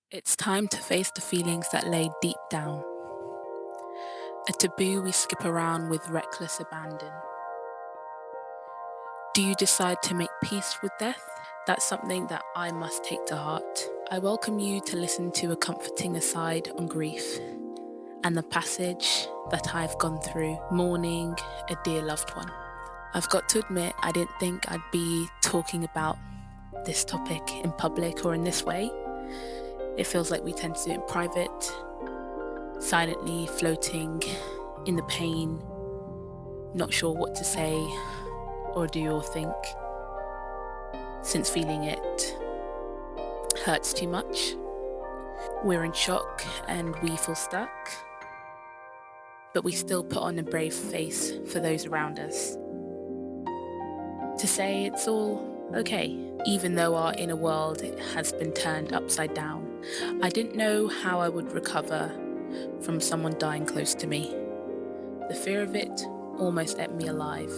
It's time to face the feelings that lay deep down. A taboo we skip around with reckless abandon. Do you decide to make peace with death? That's something that I must take to heart. I welcome you to listen to a comforting aside on grief and the passage that I've gone through, mourning a dear loved one. I've got to admit, I didn't think I'd be talking about this topic in public or in this way. It feels like we tend to do it in private, silently floating in the pain, not sure what to say or do or think, since feeling it hurts too much. We're in shock and we feel stuck, but we still put on a brave face for those around us. To say it's all okay, even though our inner world has been turned upside down. I didn't know how I would recover from someone dying close to me. The fear of it almost ate me alive,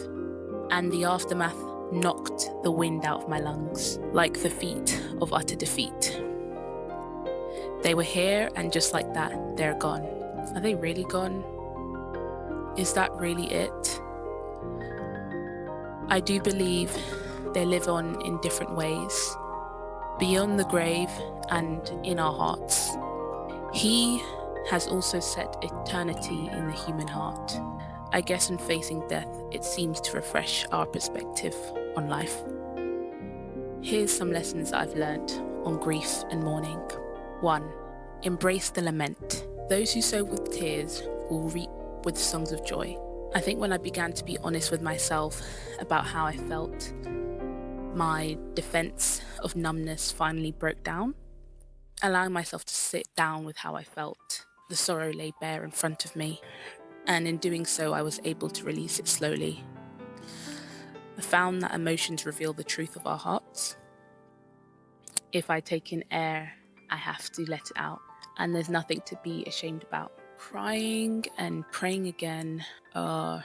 and the aftermath knocked the wind out of my lungs, like the feet of utter defeat. They were here, and just like that, they're gone. Are they really gone? Is that really it? I do believe they live on in different ways, beyond the grave and in our hearts. He has also set eternity in the human heart. I guess in facing death, it seems to refresh our perspective on life. Here's some lessons I've learned on grief and mourning. 1. Embrace the lament. Those who sow with tears will reap with songs of joy. I think when I began to be honest with myself about how I felt, my defense of numbness finally broke down. Allowing myself to sit down with how I felt, the sorrow lay bare in front of me, and in doing so, I was able to release it slowly. I found that emotions reveal the truth of our hearts. If I take in air, I have to let it out, and there's nothing to be ashamed about. Crying and praying again are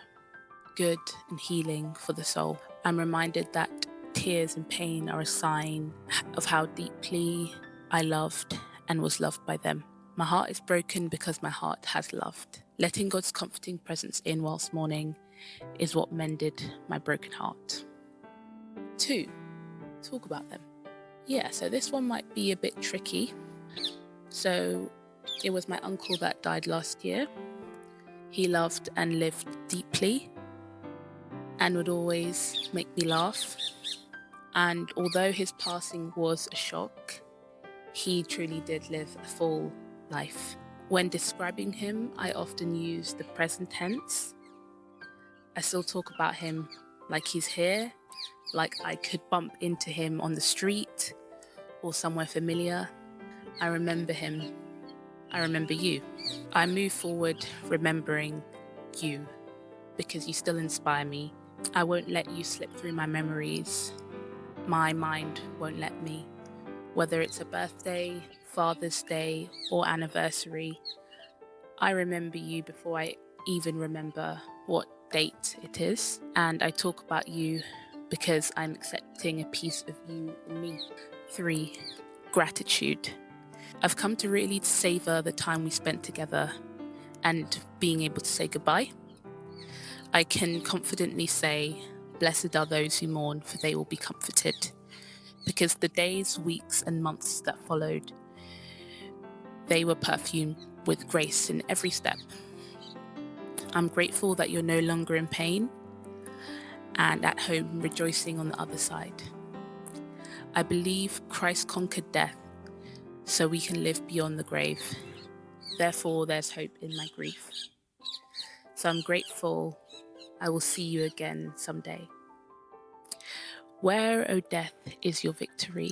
good and healing for the soul. I'm reminded that tears and pain are a sign of how deeply I loved and was loved by them. My heart is broken because my heart has loved. Letting God's comforting presence in whilst mourning is what mended my broken heart. 2. Talk about them. Yeah, so this one might be a bit tricky. So it was my uncle that died last year. He loved and lived deeply and would always make me laugh. And although his passing was a shock, he truly did live a full life. When describing him, I often use the present tense. I still talk about him like he's here, like I could bump into him on the street or somewhere familiar. I remember him. I remember you. I move forward remembering you because you still inspire me. I won't let you slip through my memories. My mind won't let me. Whether it's a birthday, Father's Day, or anniversary, I remember you before I even remember what date it is. And I talk about you because I'm accepting a piece of you in me. 3. Gratitude. I've come to really savor the time we spent together and being able to say goodbye. I can confidently say, blessed are those who mourn, for they will be comforted. Because the days, weeks, and months that followed, they were perfumed with grace in every step. I'm grateful that you're no longer in pain and at home rejoicing on the other side. I believe Christ conquered death so we can live beyond the grave. Therefore, there's hope in my grief. So I'm grateful I will see you again someday. Where, O death, is your victory?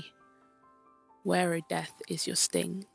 Where, O death, is your sting?